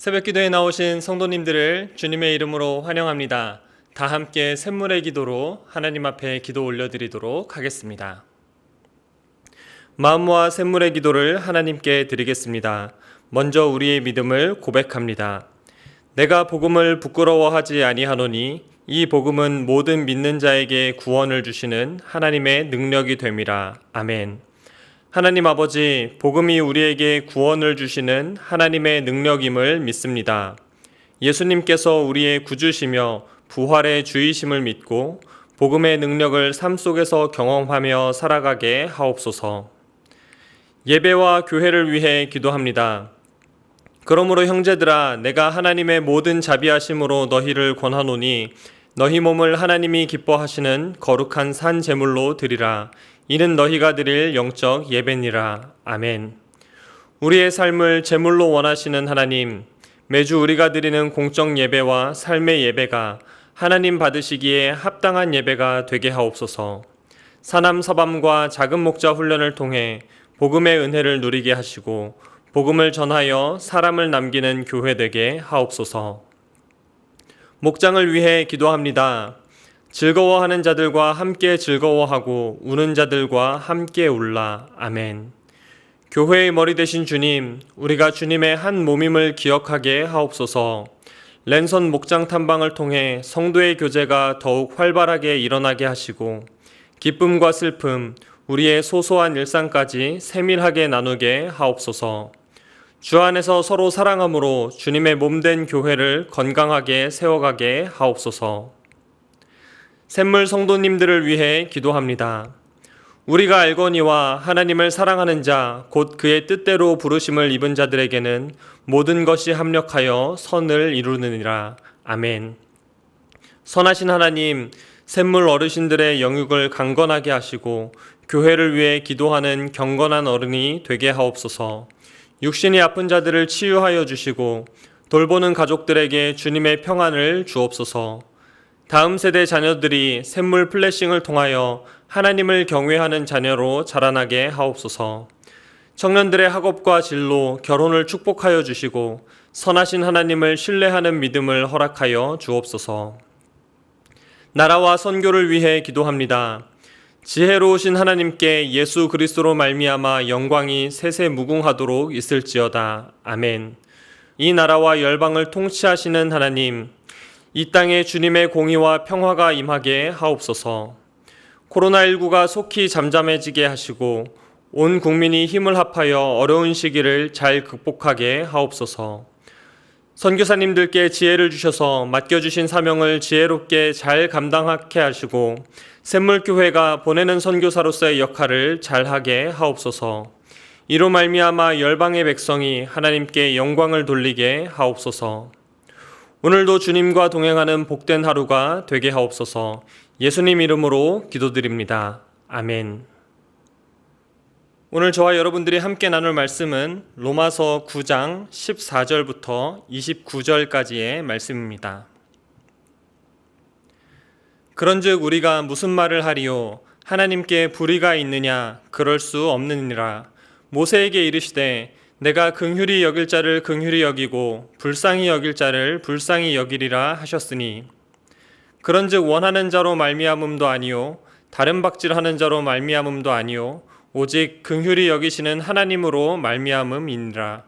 새벽기도에 나오신 성도님들을 주님의 이름으로 환영합니다. 다 함께 샘물의 기도로 하나님 앞에 기도 올려드리도록 하겠습니다. 마음과 샘물의 기도를 하나님께 드리겠습니다. 먼저 우리의 믿음을 고백합니다. 내가 복음을 부끄러워하지 아니하노니 이 복음은 모든 믿는 자에게 구원을 주시는 하나님의 능력이 됨이라. 아멘. 하나님 아버지, 복음이 우리에게 구원을 주시는 하나님의 능력임을 믿습니다. 예수님께서 우리의 구주시며 부활의 주이심을 믿고 복음의 능력을 삶 속에서 경험하며 살아가게 하옵소서. 예배와 교회를 위해 기도합니다. 그러므로 형제들아, 내가 하나님의 모든 자비하심으로 너희를 권하노니 너희 몸을 하나님이 기뻐하시는 거룩한 산 제물로 드리라. 이는 너희가 드릴 영적 예배니라. 아멘. 우리의 삶을 제물로 원하시는 하나님, 매주 우리가 드리는 공적 예배와 삶의 예배가 하나님 받으시기에 합당한 예배가 되게 하옵소서. 사남 서밤과 작은 목자 훈련을 통해 복음의 은혜를 누리게 하시고 복음을 전하여 사람을 남기는 교회 되게 하옵소서. 목장을 위해 기도합니다. 즐거워하는 자들과 함께 즐거워하고 우는 자들과 함께 울라. 아멘. 교회의 머리 되신 주님, 우리가 주님의 한 몸임을 기억하게 하옵소서. 랜선 목장 탐방을 통해 성도의 교제가 더욱 활발하게 일어나게 하시고 기쁨과 슬픔, 우리의 소소한 일상까지 세밀하게 나누게 하옵소서. 주 안에서 서로 사랑함으로 주님의 몸된 교회를 건강하게 세워가게 하옵소서. 샘물 성도님들을 위해 기도합니다. 우리가 알거니와 하나님을 사랑하는 자, 곧 그의 뜻대로 부르심을 입은 자들에게는 모든 것이 합력하여 선을 이루느니라. 아멘. 선하신 하나님, 샘물 어르신들의 영육을 강건하게 하시고 교회를 위해 기도하는 경건한 어른이 되게 하옵소서. 육신이 아픈 자들을 치유하여 주시고 돌보는 가족들에게 주님의 평안을 주옵소서. 다음 세대 자녀들이 샘물 플래싱을 통하여 하나님을 경외하는 자녀로 자라나게 하옵소서. 청년들의 학업과 진로, 결혼을 축복하여 주시고 선하신 하나님을 신뢰하는 믿음을 허락하여 주옵소서. 나라와 선교를 위해 기도합니다. 지혜로우신 하나님께 예수 그리스도로 말미암아 영광이 세세무궁하도록 있을지어다. 아멘. 이 나라와 열방을 통치하시는 하나님, 이 땅에 주님의 공의와 평화가 임하게 하옵소서. 코로나19가 속히 잠잠해지게 하시고 온 국민이 힘을 합하여 어려운 시기를 잘 극복하게 하옵소서. 선교사님들께 지혜를 주셔서 맡겨주신 사명을 지혜롭게 잘 감당하게 하시고 샘물교회가 보내는 선교사로서의 역할을 잘하게 하옵소서. 이로 말미암아 열방의 백성이 하나님께 영광을 돌리게 하옵소서. 오늘도 주님과 동행하는 복된 하루가 되게 하옵소서. 예수님 이름으로 기도드립니다. 아멘. 오늘 저와 여러분들이 함께 나눌 말씀은 로마서 9장 14절부터 29절까지의 말씀입니다. 그런즉 우리가 무슨 말을 하리요? 하나님께 불의가 있느냐? 그럴 수 없느니라. 모세에게 이르시되 내가 긍휼히 여길 자를 긍휼히 여기고 불쌍히 여길 자를 불쌍히 여기리라 하셨으니 그런즉 원하는 자로 말미암음도 아니요 다른 박질하는 자로 말미암음도 아니요 오직 긍휼히 여기시는 하나님으로 말미암음이니라.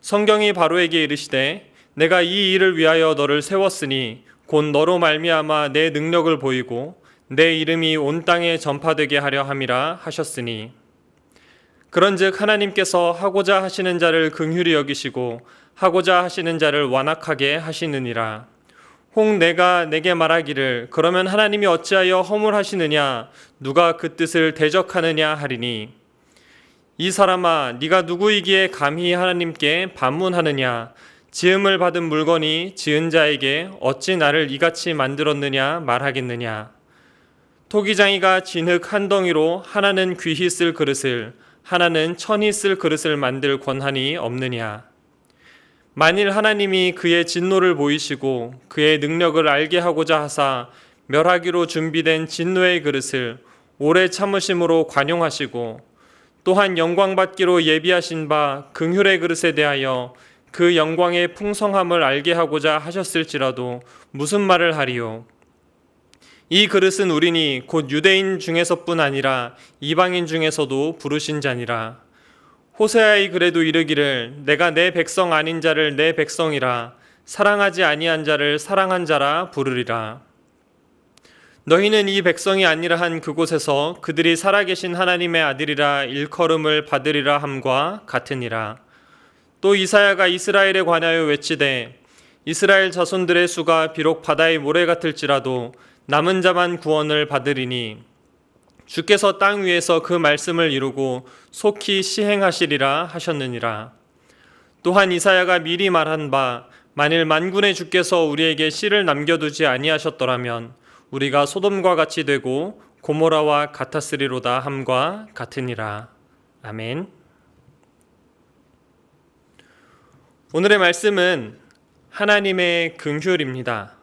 성경이 바로에게 이르시되 내가 이 일을 위하여 너를 세웠으니 곧 너로 말미암아 내 능력을 보이고 내 이름이 온 땅에 전파되게 하려 함이라 하셨으니 그런즉 하나님께서 하고자 하시는 자를 긍휼히 여기시고 하고자 하시는 자를 완악하게 하시느니라. 혹 내가 내게 말하기를 그러면 하나님이 어찌하여 허물하시느냐? 누가 그 뜻을 대적하느냐 하리니 이 사람아, 네가 누구이기에 감히 하나님께 반문하느냐? 지음을 받은 물건이 지은 자에게 어찌 나를 이같이 만들었느냐 말하겠느냐? 토기장이가 진흙 한 덩이로 하나는 귀히 쓸 그릇을 하나는 천히 쓸 그릇을 만들 권한이 없느냐? 만일 하나님이 그의 진노를 보이시고 그의 능력을 알게 하고자 하사 멸하기로 준비된 진노의 그릇을 오래 참으심으로 관용하시고 또한 영광받기로 예비하신 바 긍휼의 그릇에 대하여 그 영광의 풍성함을 알게 하고자 하셨을지라도 무슨 말을 하리요? 이 그릇은 우리니 곧 유대인 중에서뿐 아니라 이방인 중에서도 부르신 자니라. 호세아의 글에도 이르기를 내가 내 백성 아닌 자를 내 백성이라 사랑하지 아니한 자를 사랑한 자라 부르리라. 너희는 이 백성이 아니라 한 그곳에서 그들이 살아계신 하나님의 아들이라 일컬음을 받으리라 함과 같으니라. 또 이사야가 이스라엘에 관하여 외치되 이스라엘 자손들의 수가 비록 바다의 모래 같을지라도 남은 자만 구원을 받으리니 주께서 땅 위에서 그 말씀을 이루고 속히 시행하시리라 하셨느니라. 또한 이사야가 미리 말한 바 만일 만군의 주께서 우리에게 씨를 남겨두지 아니하셨더라면 우리가 소돔과 같이 되고 고모라와 같았으리로다 함과 같으니라. 아멘. 오늘의 말씀은 하나님의 긍휼입니다.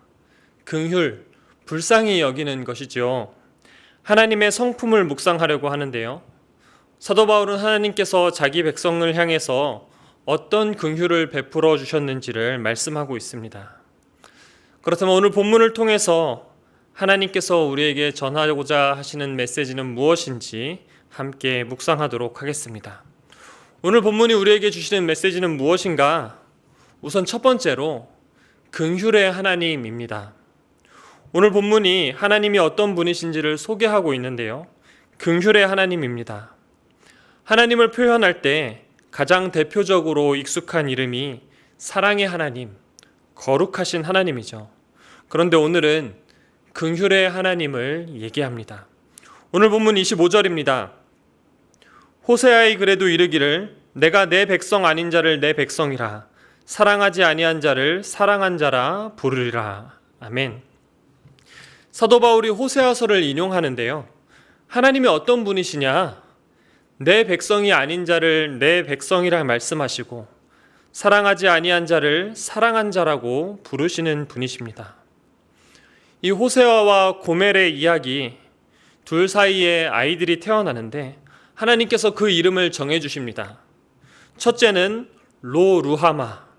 긍휼, 불쌍히 여기는 것이죠. 하나님의 성품을 묵상하려고 하는데요. 사도 바울은 하나님께서 자기 백성을 향해서 어떤 긍휼을 베풀어 주셨는지를 말씀하고 있습니다. 그렇다면 오늘 본문을 통해서 하나님께서 우리에게 전하고자 하시는 메시지는 무엇인지 함께 묵상하도록 하겠습니다. 오늘 본문이 우리에게 주시는 메시지는 무엇인가? 우선 첫 번째로 긍휼의 하나님입니다. 오늘 본문이 하나님이 어떤 분이신지를 소개하고 있는데요. 긍휼의 하나님입니다. 하나님을 표현할 때 가장 대표적으로 익숙한 이름이 사랑의 하나님, 거룩하신 하나님이죠. 그런데 오늘은 긍휼의 하나님을 얘기합니다. 오늘 본문 25절입니다. 호세아의 글에도 이르기를 내가 내 백성 아닌 자를 내 백성이라 사랑하지 아니한 자를 사랑한 자라 부르리라. 아멘. 사도 바울이 호세아서를 인용하는데요. 하나님이 어떤 분이시냐? 내 백성이 아닌 자를 내 백성이라 말씀하시고 사랑하지 아니한 자를 사랑한 자라고 부르시는 분이십니다. 이 호세아와 고멜의 이야기, 둘 사이에 아이들이 태어나는데 하나님께서 그 이름을 정해주십니다. 첫째는 로루하마,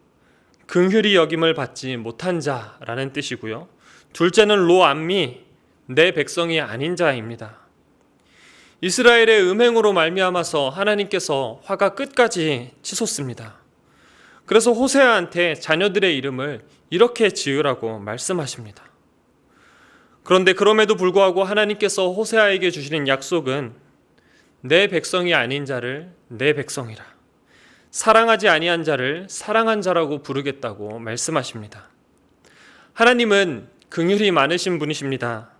긍휼히 여김을 받지 못한 자라는 뜻이고요. 둘째는 로암미, 내 백성이 아닌 자입니다. 이스라엘의 음행으로 말미암아서 하나님께서 화가 끝까지 치솟습니다. 그래서 호세아한테 자녀들의 이름을 이렇게 지으라고 말씀하십니다. 그런데 그럼에도 불구하고 하나님께서 호세아에게 주시는 약속은 내 백성이 아닌 자를 내 백성이라, 사랑하지 아니한 자를 사랑한 자라고 부르겠다고 말씀하십니다. 하나님은 긍휼이 많으신 분이십니다.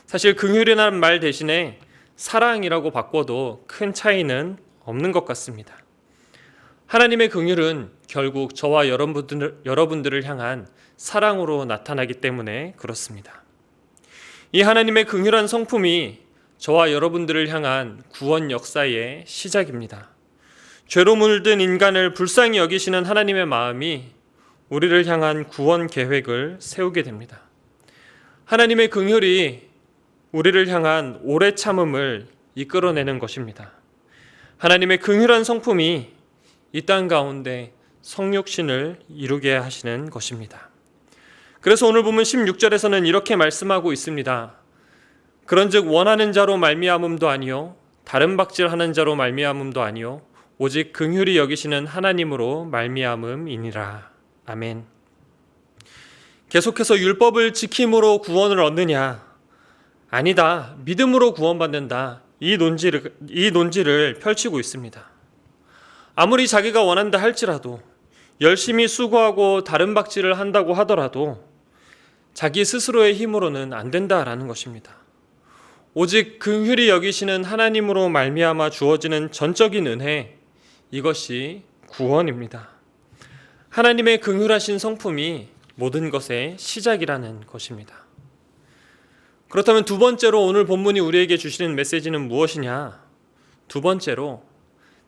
사실 긍휼이라는 말 대신에 사랑이라고 바꿔도 큰 차이는 없는 것 같습니다. 하나님의 긍휼은 결국 저와 여러분들을 향한 사랑으로 나타나기 때문에 그렇습니다. 이 하나님의 긍휼한 성품이 저와 여러분들을 향한 구원 역사의 시작입니다. 죄로 물든 인간을 불쌍히 여기시는 하나님의 마음이 우리를 향한 구원 계획을 세우게 됩니다. 하나님의 긍휼이 우리를 향한 오래 참음을 이끌어내는 것입니다. 하나님의 긍휼한 성품이 이 땅 가운데 성육신을 이루게 하시는 것입니다. 그래서 오늘 보면 16절에서는 이렇게 말씀하고 있습니다. 그런즉 원하는 자로 말미암음도 아니요 다른 박질하는 자로 말미암음도 아니요 오직 긍휼히 여기시는 하나님으로 말미암음이니라. 아멘. 계속해서 율법을 지킴으로 구원을 얻느냐? 아니다. 믿음으로 구원받는다. 이 논지를 펼치고 있습니다. 아무리 자기가 원한다 할지라도, 열심히 수고하고 다른 박질을 한다고 하더라도 자기 스스로의 힘으로는 안 된다라는 것입니다. 오직 긍휼히 여기시는 하나님으로 말미암아 주어지는 전적인 은혜, 이것이 구원입니다. 하나님의 긍휼하신 성품이 모든 것의 시작이라는 것입니다. 그렇다면 두 번째로 오늘 본문이 우리에게 주시는 메시지는 무엇이냐? 두 번째로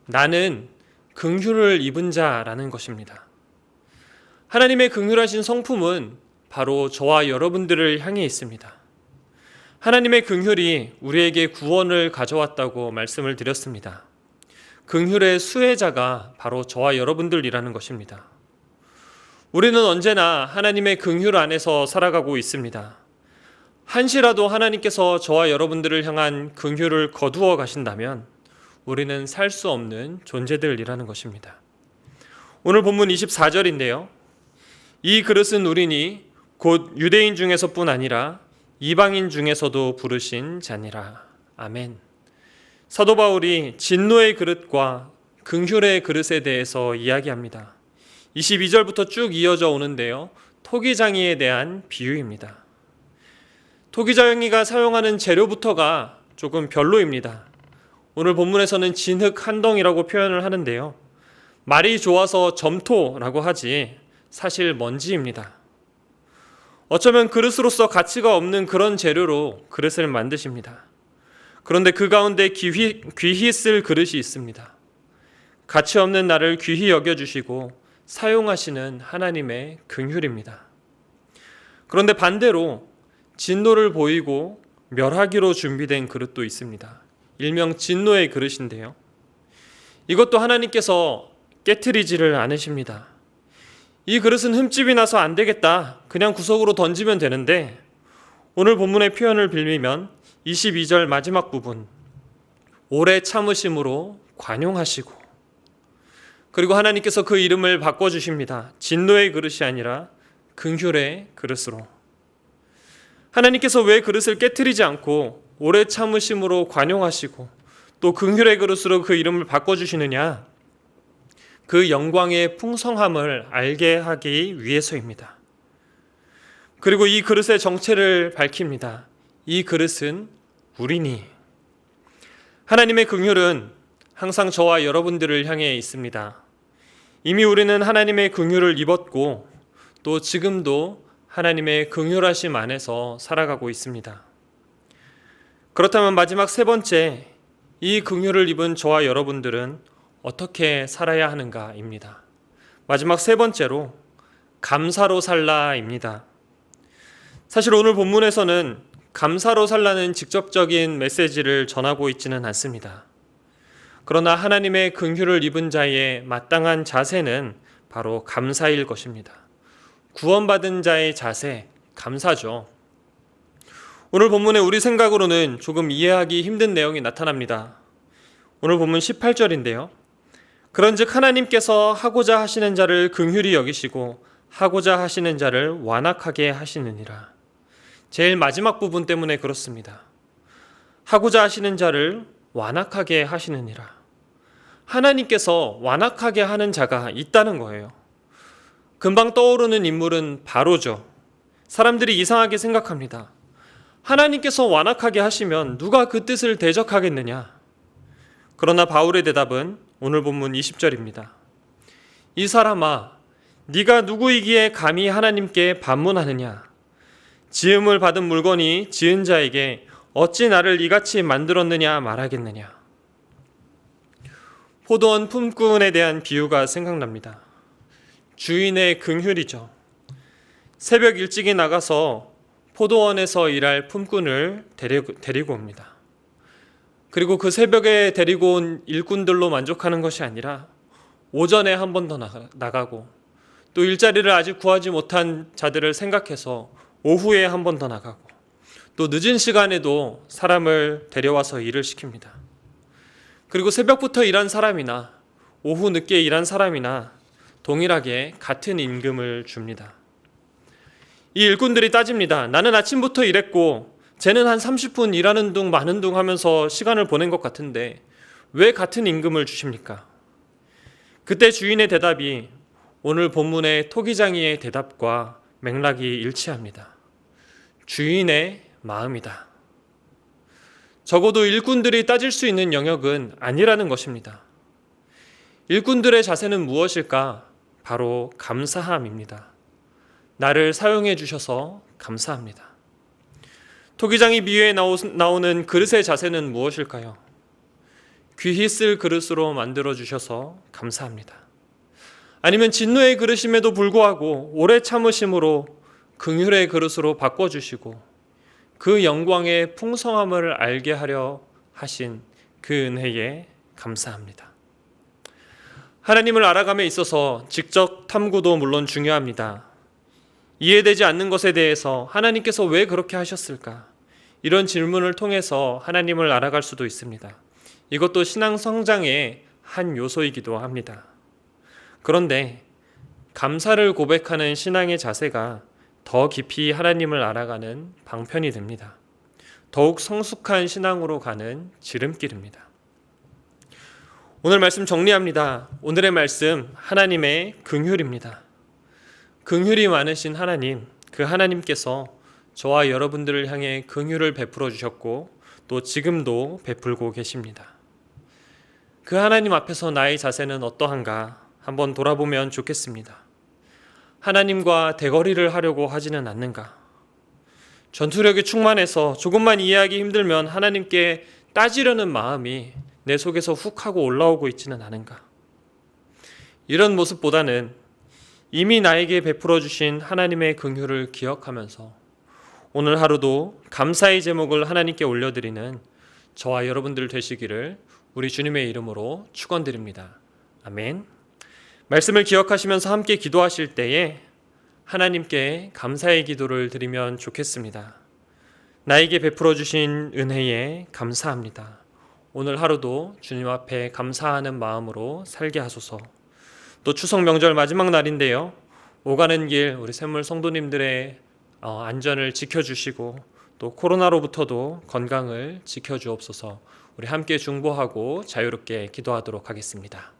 나는 긍휼을 입은 자라는 것입니다. 하나님의 긍휼하신 성품은 바로 저와 여러분들을 향해 있습니다. 하나님의 긍휼이 우리에게 구원을 가져왔다고 말씀을 드렸습니다. 긍휼의 수혜자가 바로 저와 여러분들이라는 것입니다. 우리는 언제나 하나님의 긍휼 안에서 살아가고 있습니다. 한시라도 하나님께서 저와 여러분들을 향한 긍휼을 거두어 가신다면 우리는 살 수 없는 존재들이라는 것입니다. 오늘 본문 24절인데요. 이 그릇은 우리니 곧 유대인 중에서뿐 아니라 이방인 중에서도 부르신 자니라. 아멘. 사도 바울이 진노의 그릇과 긍휼의 그릇에 대해서 이야기합니다. 22절부터 쭉 이어져 오는데요. 토기장이에 대한 비유입니다. 토기장이가 사용하는 재료부터가 조금 별로입니다. 오늘 본문에서는 진흙 한 덩이라고 표현을 하는데요. 말이 좋아서 점토라고 하지 사실 먼지입니다. 어쩌면 그릇으로서 가치가 없는 그런 재료로 그릇을 만드십니다. 그런데 그 가운데 귀히 쓸 그릇이 있습니다. 가치 없는 나를 귀히 여겨주시고 사용하시는 하나님의 긍휼입니다. 그런데 반대로 진노를 보이고 멸하기로 준비된 그릇도 있습니다. 일명 진노의 그릇인데요. 이것도 하나님께서 깨트리지를 않으십니다. 이 그릇은 흠집이 나서 안 되겠다. 그냥 구석으로 던지면 되는데 오늘 본문의 표현을 빌리면 22절 마지막 부분 오래 참으심으로 관용하시고 그리고 하나님께서 그 이름을 바꿔주십니다. 진노의 그릇이 아니라 긍휼의 그릇으로. 하나님께서 왜 그릇을 깨트리지 않고 오래 참으심으로 관용하시고 또 긍휼의 그릇으로 그 이름을 바꿔주시느냐? 그 영광의 풍성함을 알게 하기 위해서입니다. 그리고 이 그릇의 정체를 밝힙니다. 이 그릇은 우리니. 하나님의 긍휼은 항상 저와 여러분들을 향해 있습니다. 이미 우리는 하나님의 긍휼을 입었고 또 지금도 하나님의 긍휼하심 안에서 살아가고 있습니다. 그렇다면 마지막 세 번째, 이 긍휼을 입은 저와 여러분들은 어떻게 살아야 하는가입니다. 마지막 세 번째로 감사로 살라입니다. 사실 오늘 본문에서는 감사로 살라는 직접적인 메시지를 전하고 있지는 않습니다. 그러나 하나님의 긍휼을 입은 자의 마땅한 자세는 바로 감사일 것입니다. 구원받은 자의 자세, 감사죠. 오늘 본문에 우리 생각으로는 조금 이해하기 힘든 내용이 나타납니다. 오늘 본문 18절인데요. 그런즉 하나님께서 하고자 하시는 자를 긍휼히 여기시고 하고자 하시는 자를 완악하게 하시느니라. 제일 마지막 부분 때문에 그렇습니다. 하고자 하시는 자를 완악하게 하시느니라. 하나님께서 완악하게 하는 자가 있다는 거예요. 금방 떠오르는 인물은 바로죠. 사람들이 이상하게 생각합니다. 하나님께서 완악하게 하시면 누가 그 뜻을 대적하겠느냐? 그러나 바울의 대답은 오늘 본문 20절입니다. 이 사람아, 네가 누구이기에 감히 하나님께 반문하느냐? 지음을 받은 물건이 지은 자에게 어찌 나를 이같이 만들었느냐 말하겠느냐? 포도원 품꾼에 대한 비유가 생각납니다. 주인의 긍휼이죠. 새벽 일찍이 나가서 포도원에서 일할 품꾼을 데리고 옵니다. 그리고 그 새벽에 데리고 온 일꾼들로 만족하는 것이 아니라 오전에 한 번 더 나가고 또 일자리를 아직 구하지 못한 자들을 생각해서 오후에 한 번 더 나가고 또 늦은 시간에도 사람을 데려와서 일을 시킵니다. 그리고 새벽부터 일한 사람이나 오후 늦게 일한 사람이나 동일하게 같은 임금을 줍니다. 이 일꾼들이 따집니다. 나는 아침부터 일했고 쟤는 한 30분 일하는 둥 마는 둥 하면서 시간을 보낸 것 같은데 왜 같은 임금을 주십니까? 그때 주인의 대답이 오늘 본문의 토기장이의 대답과 맥락이 일치합니다. 주인의 마음이다. 적어도 일꾼들이 따질 수 있는 영역은 아니라는 것입니다. 일꾼들의 자세는 무엇일까? 바로 감사함입니다. 나를 사용해 주셔서 감사합니다. 토기장이 비유에 나오는 그릇의 자세는 무엇일까요? 귀히 쓸 그릇으로 만들어 주셔서 감사합니다. 아니면 진노의 그릇임에도 불구하고 오래 참으심으로 긍휼의 그릇으로 바꿔주시고 그 영광의 풍성함을 알게 하려 하신 그 은혜에 감사합니다. 하나님을 알아감에 있어서 직접 탐구도 물론 중요합니다. 이해되지 않는 것에 대해서 하나님께서 왜 그렇게 하셨을까? 이런 질문을 통해서 하나님을 알아갈 수도 있습니다. 이것도 신앙 성장의 한 요소이기도 합니다. 그런데 감사를 고백하는 신앙의 자세가 더 깊이 하나님을 알아가는 방편이 됩니다. 더욱 성숙한 신앙으로 가는 지름길입니다. 오늘 말씀 정리합니다. 오늘의 말씀 하나님의 긍휼입니다. 긍휼이 많으신 하나님, 그 하나님께서 저와 여러분들을 향해 긍휼을 베풀어 주셨고 또 지금도 베풀고 계십니다. 그 하나님 앞에서 나의 자세는 어떠한가 한번 돌아보면 좋겠습니다. 하나님과 대거리를 하려고 하지는 않는가? 전투력이 충만해서 조금만 이해하기 힘들면 하나님께 따지려는 마음이 내 속에서 훅 하고 올라오고 있지는 않은가? 이런 모습보다는 이미 나에게 베풀어 주신 하나님의 긍휼을 기억하면서 오늘 하루도 감사의 제목을 하나님께 올려드리는 저와 여러분들 되시기를 우리 주님의 이름으로 축원드립니다. 아멘. 말씀을 기억하시면서 함께 기도하실 때에 하나님께 감사의 기도를 드리면 좋겠습니다. 나에게 베풀어 주신 은혜에 감사합니다. 오늘 하루도 주님 앞에 감사하는 마음으로 살게 하소서. 또 추석 명절 마지막 날인데요. 오가는 길 우리 샘물 성도님들의 안전을 지켜주시고 또 코로나로부터도 건강을 지켜주옵소서. 우리 함께 중보하고 자유롭게 기도하도록 하겠습니다.